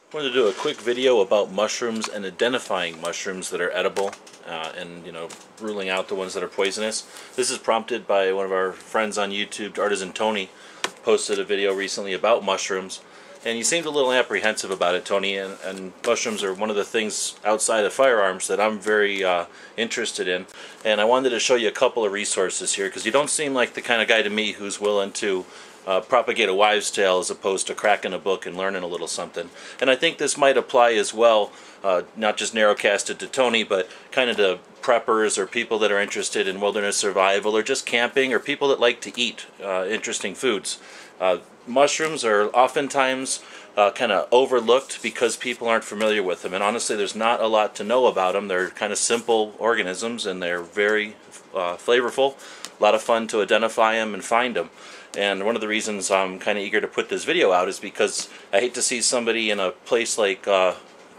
I wanted to do a quick video about mushrooms and identifying mushrooms that are edible and ruling out the ones that are poisonous. This is prompted by one of our friends on YouTube, Artisan Tony, posted a video recently about mushrooms, and he seemed a little apprehensive about it, Tony, and mushrooms are one of the things outside of firearms that I'm very interested in, and I wanted to show you a couple of resources here because you don't seem like the kind of guy to me who's willing to propagate a wives' tale as opposed to cracking a book and learning a little something. And I think this might apply as well, not just narrowcasted to Tony, but kind of to preppers or people that are interested in wilderness survival or just camping or people that like to eat interesting foods. Mushrooms are oftentimes kind of overlooked because people aren't familiar with them, and honestly there's not a lot to know about them. They're kind of simple organisms and they're very flavorful, a lot of fun to identify them and find them. And one of the reasons I'm kind of eager to put this video out is because I hate to see somebody in a place like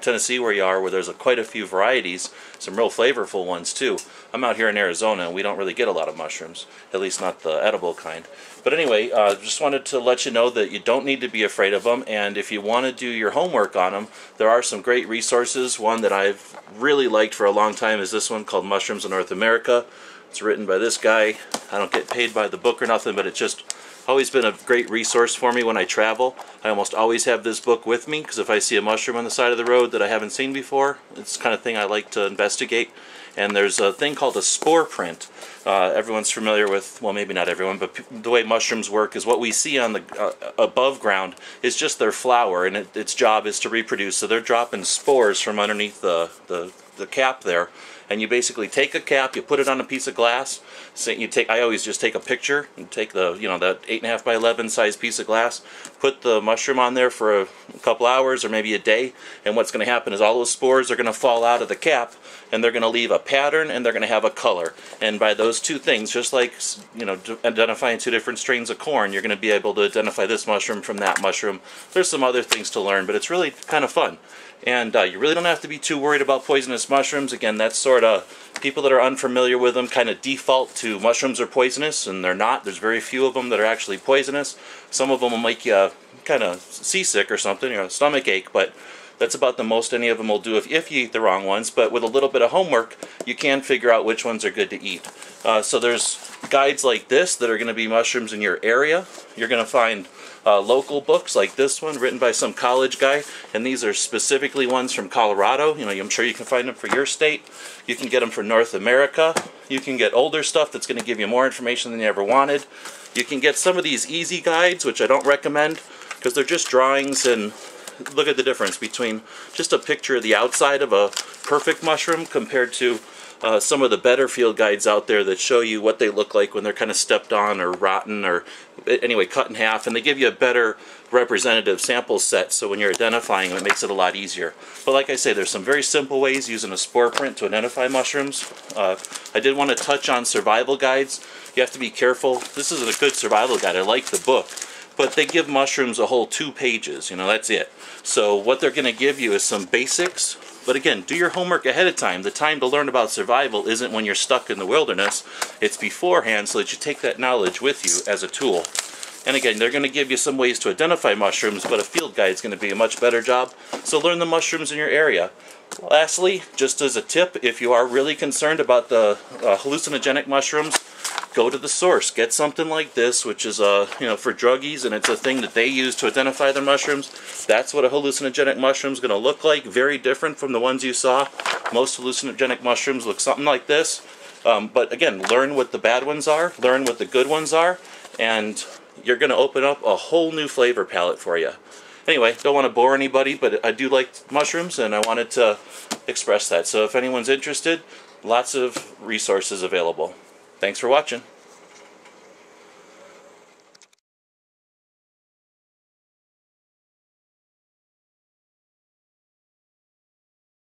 Tennessee where you are, where there's quite a few varieties, some real flavorful ones too. I'm out here in Arizona and we don't really get a lot of mushrooms, at least not the edible kind. But anyway, just wanted to let you know that you don't need to be afraid of them, and if you want to do your homework on them, there are some great resources. One that I've really liked for a long time is this one called Mushrooms in North America. It's written by this guy. I don't get paid by the book or nothing, but it's just always been a great resource for me when I travel. I almost always have this book with me because if I see a mushroom on the side of the road that I haven't seen before, it's the kind of thing I like to investigate. And there's a thing called a spore print. Everyone's familiar with, well, maybe not everyone, but the way mushrooms work is what we see on the above ground is just their flower, and its job is to reproduce. So they're dropping spores from underneath the cap there. And you basically take a cap, you put it on a piece of glass. So I always just take a picture and take the, that 8.5 by 11 size piece of glass, put the mushroom on there for a couple hours or maybe a day, and what's going to happen is all those spores are going to fall out of the cap, and they're going to leave a pattern and they're going to have a color. And by those two things, just like identifying two different strains of corn, you're going to be able to identify this mushroom from that mushroom. There's some other things to learn, but it's really kind of fun. And you really don't have to be too worried about poisonous mushrooms. Again, that's sort of, people that are unfamiliar with them kind of default to mushrooms are poisonous, and they're not. There's very few of them that are actually poisonous. Some of them will make you kind of seasick or something, a stomach ache, but that's about the most any of them will do if you eat the wrong ones. But with a little bit of homework, you can figure out which ones are good to eat. So there's guides like this that are going to be mushrooms in your area. You're going to find local books like this one written by some college guy, and these are specifically ones from Colorado. I'm sure you can find them for your state. You can get them for North America. You can get older stuff that's going to give you more information than you ever wanted. You can get some of these easy guides, which I don't recommend because they're just drawings, and look at the difference between just a picture of the outside of a perfect mushroom compared to some of the better field guides out there that show you what they look like when they're kind of stepped on or rotten or anyway cut in half, and they give you a better representative sample set, so when you're identifying them it makes it a lot easier. But like I say, there's some very simple ways using a spore print to identify mushrooms. I did want to touch on survival guides. You have to be careful. This isn't a good survival guide. I like the book, but they give mushrooms a whole 2 pages, that's it. So what they're going to give you is some basics, but again, do your homework ahead of time. The time to learn about survival isn't when you're stuck in the wilderness, it's beforehand, so that you take that knowledge with you as a tool. And again, they're going to give you some ways to identify mushrooms, but a field guide is going to be a much better job, so learn the mushrooms in your area. Lastly, just as a tip, if you are really concerned about the hallucinogenic mushrooms, go to the source. Get something like this, which is for druggies, and it's a thing that they use to identify their mushrooms. That's what a hallucinogenic mushroom is going to look like. Very different from the ones you saw. Most hallucinogenic mushrooms look something like this. But again, learn what the bad ones are, learn what the good ones are, and you're going to open up a whole new flavor palette for you. Anyway, don't want to bore anybody, but I do like mushrooms, and I wanted to express that. So if anyone's interested, lots of resources available. Thanks for watching.